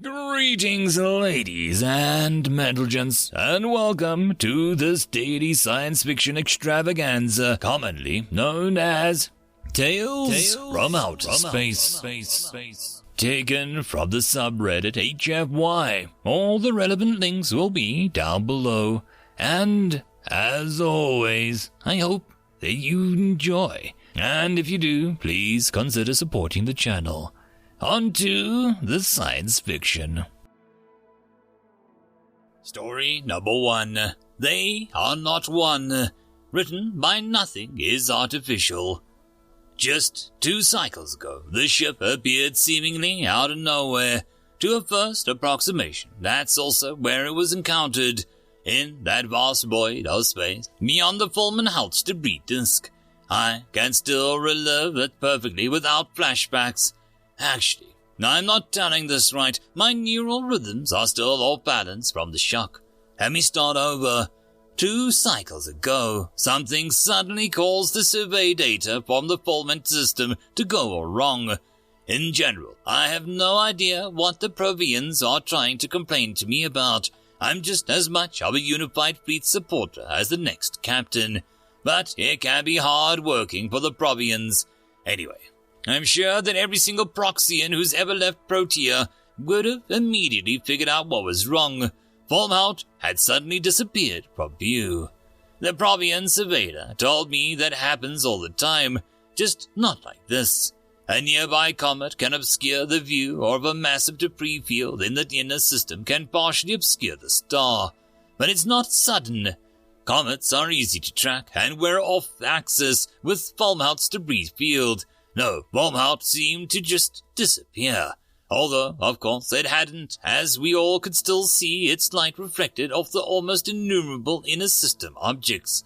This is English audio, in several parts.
Greetings, ladies and gents, and welcome to this daily science fiction extravaganza, commonly known as Tales from Outer Space. Taken from the subreddit HFY. All the relevant links will be down below. And, as always, I hope that you enjoy. And if you do, please consider supporting the channel. On to the science fiction. Story number 1. They Are Not One. Written by NothingIsArtificial. Just 2 cycles ago, the ship appeared seemingly out of nowhere. To a first approximation, that's also where it was encountered, in that vast void of space, beyond the Fulman-Haltz debris disk. I can still relive it perfectly without flashbacks. Actually, I'm not telling this right. My neural rhythms are still off balance from the shock. Let me start over. 2 cycles ago, something suddenly caused the survey data from the Fulman system to go wrong. In general, I have no idea what the Provians are trying to complain to me about. I'm just as much of a unified fleet supporter as the next captain. But it can be hard working for the Provians. Anyway, I'm sure that every single Proxian who's ever left Protea would have immediately figured out what was wrong. Fulman-Haltz had suddenly disappeared from view. The Provian surveyor told me that happens all the time, just not like this. A nearby comet can obscure the view, or a massive debris field in the inner system can partially obscure the star. But it's not sudden. Comets are easy to track, and we're off-axis with Fulman-Haltz debris field. No, Fulman-Haltz seemed to just disappear. Although, of course, it hadn't, as we all could still see its light reflected off the almost innumerable inner system objects.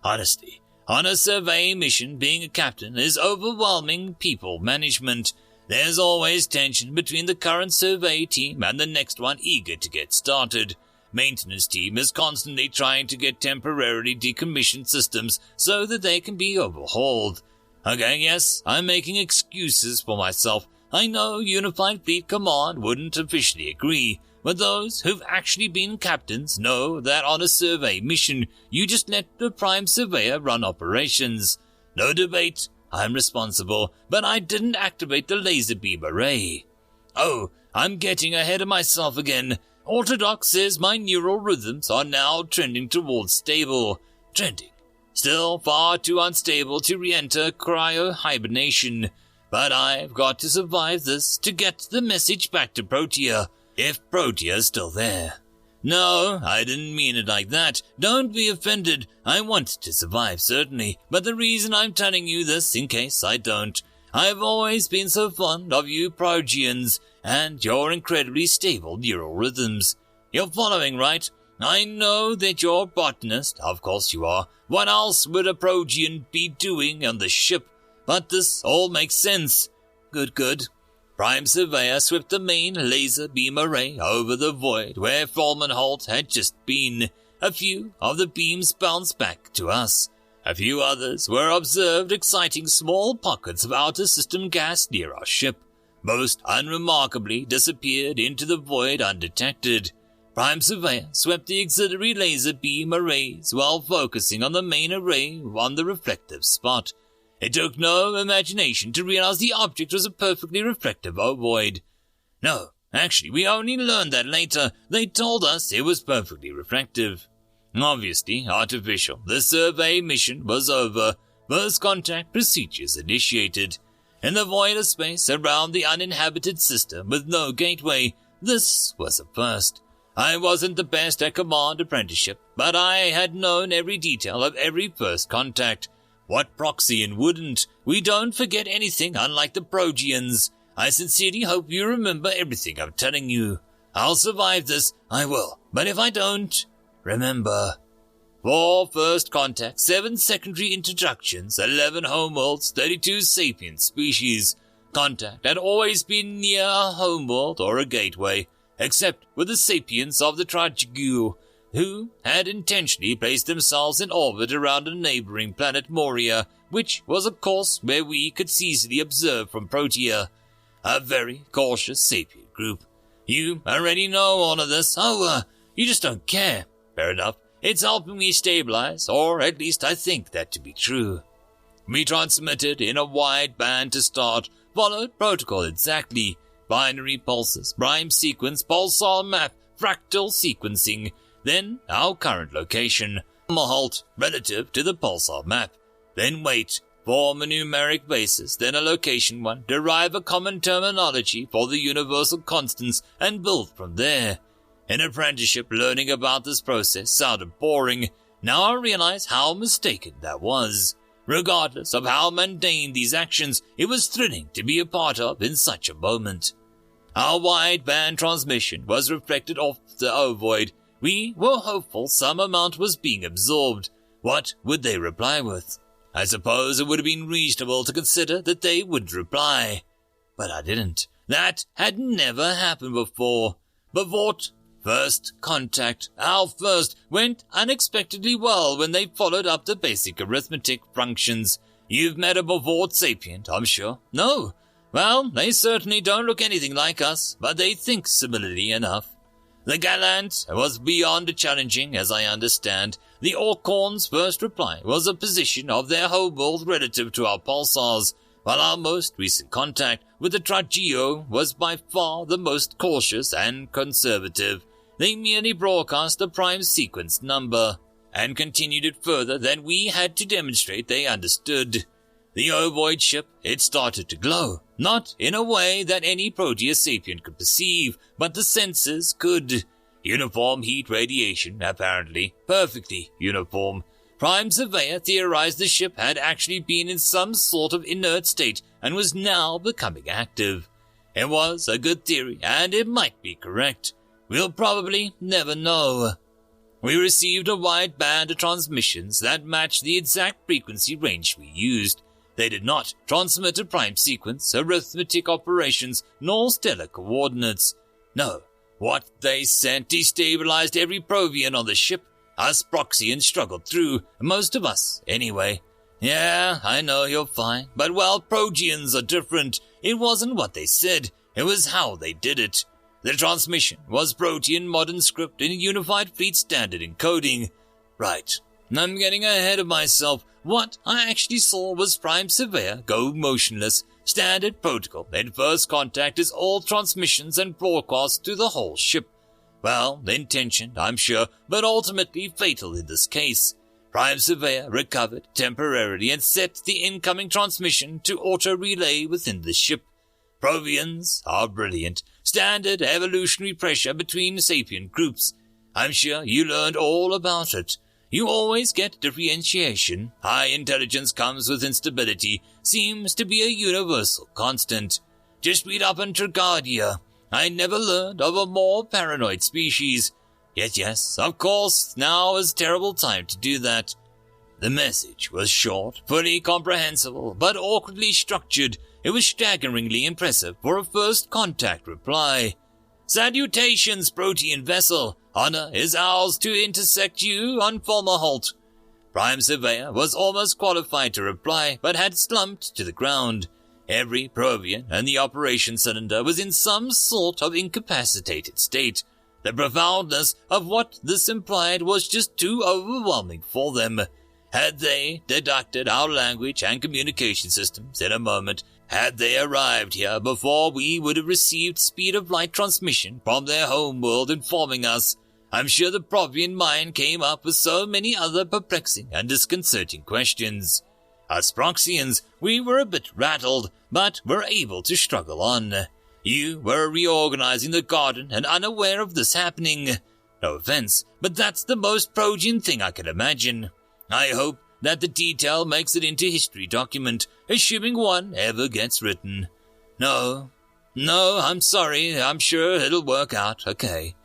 Honestly, on a survey mission, being a captain is overwhelming people management. There's always tension between the current survey team and the next one eager to get started. Maintenance team is constantly trying to get temporarily decommissioned systems so that they can be overhauled. Okay, yes, I'm making excuses for myself. I know Unified Fleet Command wouldn't officially agree, but those who've actually been captains know that on a survey mission, you just let the Prime Surveyor run operations. No debate, I'm responsible, but I didn't activate the laser beam array. Oh, I'm getting ahead of myself again. Orthodox says my neural rhythms are now trending towards stable. Trending. Still far too unstable to re-enter cryo-hibernation. But I've got to survive this to get the message back to Protea, if Protea's still there. No, I didn't mean it like that. Don't be offended. I want to survive, certainly. But the reason I'm telling you this, in case I don't, I've always been so fond of you Proteans, and your incredibly stable neural rhythms. You're following, right? I know that you're a botanist, of course you are. What else would a Protean be doing on the ship? But this all makes sense. Good. Prime Surveyor swept the main laser beam array over the void where Fulman-Haltz had just been. A few of the beams bounced back to us. A few others were observed exciting small pockets of outer system gas near our ship. Most unremarkably disappeared into the void undetected. Prime Surveyor swept the auxiliary laser beam arrays while focusing on the main array on the reflective spot. It took no imagination to realize the object was a perfectly reflective void. No, actually, we only learned that later. They told us it was perfectly reflective. Obviously, artificial. The survey mission was over. First contact procedures initiated. In the void of space around the uninhabited system with no gateway, this was a first. I wasn't the best at command apprenticeship, but I had known every detail of every first contact. What Proxian wouldn't? We don't forget anything, unlike the Proteans. I sincerely hope you remember everything I'm telling you. I'll survive this, I will. But if I don't, remember. 4 first contacts, 7 secondary introductions, 11 homeworlds, 32 sapient species. Contact had always been near a homeworld or a gateway, except with the sapients of the Trajegu, who had intentionally placed themselves in orbit around a neighboring planet Moria, which was a course where we could easily observe from Protea. A very cautious sapient group. You already know all of this. You just don't care. Fair enough. It's helping me stabilize, or at least I think that to be true. We transmitted in a wide band to start, followed protocol exactly. Binary pulses, prime sequence, pulsar map, fractal sequencing, then our current location, a halt relative to the pulsar map, then wait, form a numeric basis, then a location one, derive a common terminology for the universal constants, and build from there. In apprenticeship, learning about this process sounded boring. Now I realize how mistaken that was. Regardless of how mundane these actions, it was thrilling to be a part of in such a moment. Our wide-band transmission was reflected off the ovoid. We were hopeful some amount was being absorbed. What would they reply with? I suppose it would have been reasonable to consider that they would reply. But I didn't. That had never happened before. But what? First contact, our first, went unexpectedly well when they followed up the basic arithmetic functions. You've met a Bavort sapient, I'm sure. No? Well, they certainly don't look anything like us, but they think similarly enough. The Gallant was beyond challenging, as I understand. The Orkhorn's first reply was a position of their homeworld relative to our pulsars, while our most recent contact with the Trageo was by far the most cautious and conservative. They merely broadcast the prime sequence number, and continued it further than we had to demonstrate they understood. The ovoid ship, it started to glow, not in a way that any Proteus sapient could perceive, but the senses could. Uniform heat radiation, apparently, perfectly uniform. Prime Surveyor theorized the ship had actually been in some sort of inert state and was now becoming active. It was a good theory, and it might be correct. We'll probably never know. We received a wide band of transmissions that matched the exact frequency range we used. They did not transmit a prime sequence, arithmetic operations, nor stellar coordinates. No, what they sent destabilized every Provian on the ship. Us Proxians struggled through, most of us, anyway. Yeah, I know you're fine, but well, Progians are different. It wasn't what they said, it was how they did it. The transmission was Protean modern script in Unified Fleet Standard encoding. Right, I'm getting ahead of myself. What I actually saw was Prime Surveyor go motionless. Standard protocol at first contact is all transmissions and broadcasts to the whole ship. Well, intentioned, I'm sure, but ultimately fatal in this case. Prime Surveyor recovered temporarily and set the incoming transmission to auto-relay within the ship. Provians are brilliant. Standard evolutionary pressure between sapient groups. I'm sure you learned all about it. You always get differentiation. High intelligence comes with instability. Seems to be a universal constant. Just read up on Trigardia. I never learned of a more paranoid species. Yet yes, of course, now is a terrible time to do that. The message was short, fully comprehensible, but awkwardly structured. It was staggeringly impressive for a first contact reply. Salutations, Protean vessel. Honor is ours to intersect you on Fomalhaut. Prime Surveyor was almost qualified to reply, but had slumped to the ground. Every Provian and the operation cylinder was in some sort of incapacitated state. The profoundness of what this implied was just too overwhelming for them. Had they deducted our language and communication systems in a moment, had they arrived here before we would have received speed-of-light transmission from their homeworld informing us, I'm sure the Provian mind came up with so many other perplexing and disconcerting questions. Us Proxians, we were a bit rattled, but were able to struggle on. You were reorganizing the garden and unaware of this happening. No offense, but that's the most Progian thing I can imagine. I hope that the detail makes it into history document, assuming one ever gets written. No, I'm sorry, I'm sure it'll work out okay.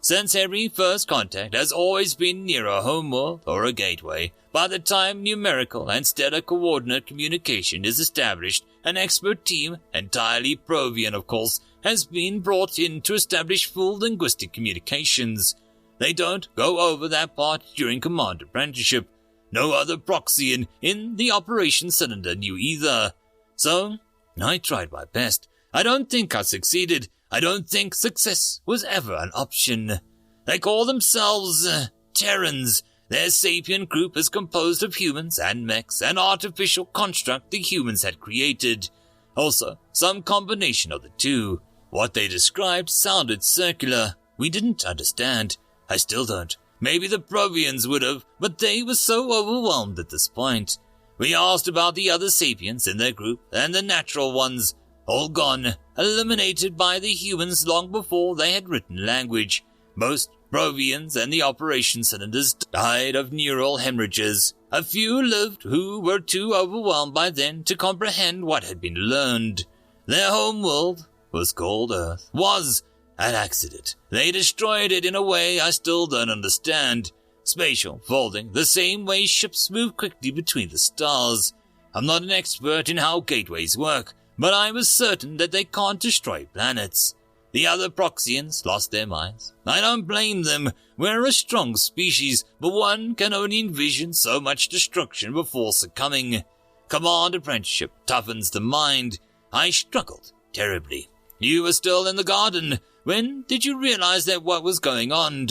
Since every first contact has always been near a homeworld or a gateway, by the time numerical and stellar coordinate communication is established, an expert team, entirely Provian of course, has been brought in to establish full linguistic communications. They don't go over that part during command apprenticeship. No other Proxian in the operation cylinder knew either. So, I tried my best. I don't think I succeeded. I don't think success was ever an option. They call themselves Terrans. Their sapient group is composed of humans and mechs, an artificial construct the humans had created. Also, some combination of the two. What they described sounded circular. We didn't understand. I still don't. Maybe the Provians would have, but they were so overwhelmed at this point. We asked about the other sapients in their group, and the natural ones. All gone, eliminated by the humans long before they had written language. Most Provians and the operation cylinders died of neural hemorrhages. A few lived who were too overwhelmed by then to comprehend what had been learned. Their home world was called Earth. Was an accident. They destroyed it in a way I still don't understand. Spatial folding, the same way ships move quickly between the stars. I'm not an expert in how gateways work, but I was certain that they can't destroy planets. The other Proxians lost their minds. I don't blame them. We're a strong species, but one can only envision so much destruction before succumbing. Command apprenticeship toughens the mind. I struggled terribly. You were still in the garden. When did you realize that what was going on?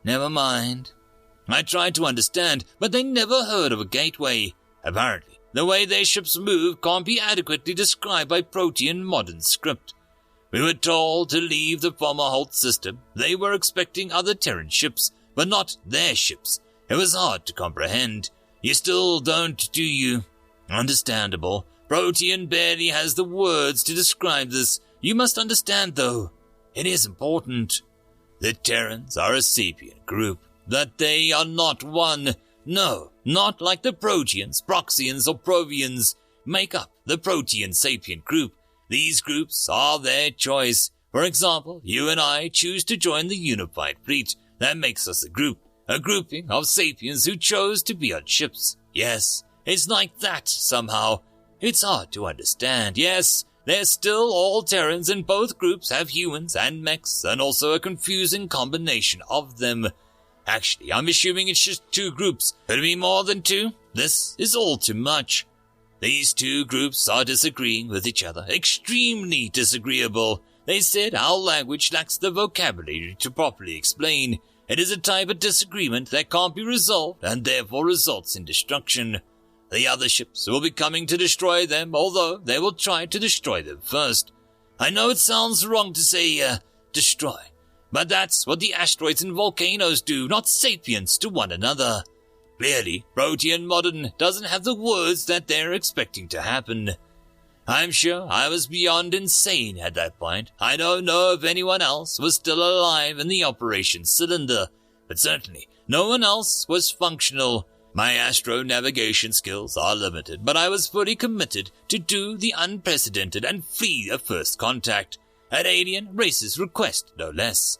Never mind. I tried to understand, but they never heard of a gateway. Apparently, the way their ships move can't be adequately described by Protean modern script. We were told to leave the former Holt system. They were expecting other Terran ships, but not their ships. It was hard to comprehend. You still don't, do you? Understandable. Protean barely has the words to describe this. You must understand, though. It is important. The Terrans are a sapient group. That they are not one. No, not like the Proteans, Proxians, or Provians make up the Protean sapient group. These groups are their choice. For example, you and I choose to join the unified fleet. That makes us a group, a grouping of sapiens who chose to be on ships. Yes, it's like that somehow. It's hard to understand. Yes, they're still all Terrans, and both groups have humans and mechs, and also a confusing combination of them. Actually, I'm assuming it's just two groups. Could it be more than two? This is all too much. These two groups are disagreeing with each other, extremely disagreeable. They said our language lacks the vocabulary to properly explain. It is a type of disagreement that can't be resolved and therefore results in destruction. The other ships will be coming to destroy them, although they will try to destroy them first. I know it sounds wrong to say, destroy, but that's what the asteroids and volcanoes do, not sapients to one another. Clearly, Protean Modern doesn't have the words that they're expecting to happen. I'm sure I was beyond insane at that point. I don't know if anyone else was still alive in the operation cylinder, but certainly no one else was functional. My astro navigation skills are limited, but I was fully committed to do the unprecedented and free a first contact, at alien race's request, no less.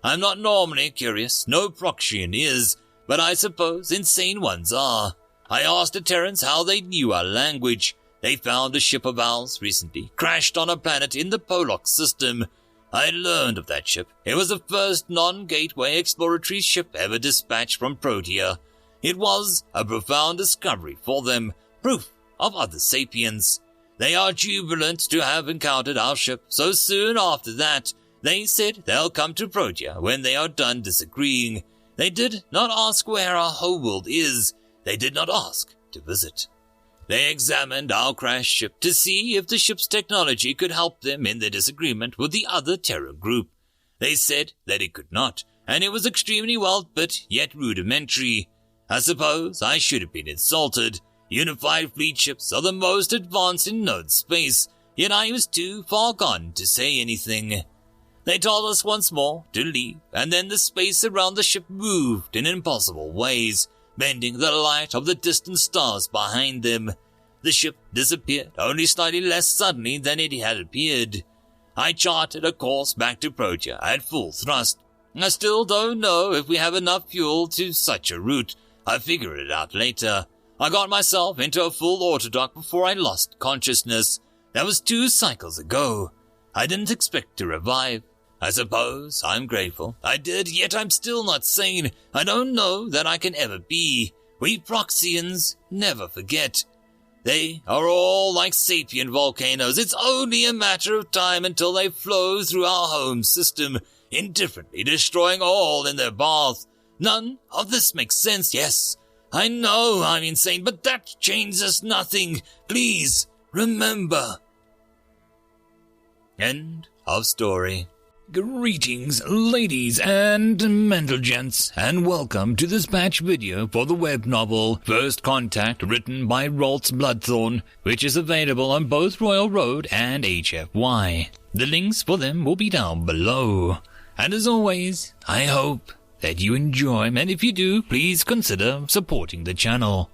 I'm not normally curious, no Proxian is, but I suppose insane ones are. I asked the Terrans how they knew our language. They found a ship of ours recently, crashed on a planet in the Pollock system. I learned of that ship. It was the first non-gateway exploratory ship ever dispatched from Protea. It was a profound discovery for them, proof of other sapiens. They are jubilant to have encountered our ship, so soon after that, they said they'll come to Protea when they are done disagreeing. They did not ask where our homeworld is. They did not ask to visit. They examined our crashed ship to see if the ship's technology could help them in their disagreement with the other Terran group. They said that it could not, and it was extremely well built yet rudimentary. I suppose I should have been insulted. Unified fleet ships are the most advanced in known space, yet I was too far gone to say anything. They told us once more to leave, and then the space around the ship moved in impossible ways, bending the light of the distant stars behind them. The ship disappeared only slightly less suddenly than it had appeared. I charted a course back to Protea at full thrust. I still don't know if we have enough fuel to such a route. I'll figure it out later. I got myself into a full autodock before I lost consciousness. That was 2 cycles ago. I didn't expect to revive. I suppose I'm grateful. I did, yet I'm still not sane. I don't know that I can ever be. We Proxians never forget. They are all like sapient volcanoes. It's only a matter of time until they flow through our home system, indifferently destroying all in their path. None of this makes sense, yes. I know I'm insane, but that changes nothing. Please, remember. End of story. Greetings, ladies and mental gents, and welcome to this patch video for the web novel First Contact, written by Roltz Bloodthorn, which is available on both Royal Road and HFY. The links for them will be down below. And as always, I hope that you enjoy, and if you do, please consider supporting the channel.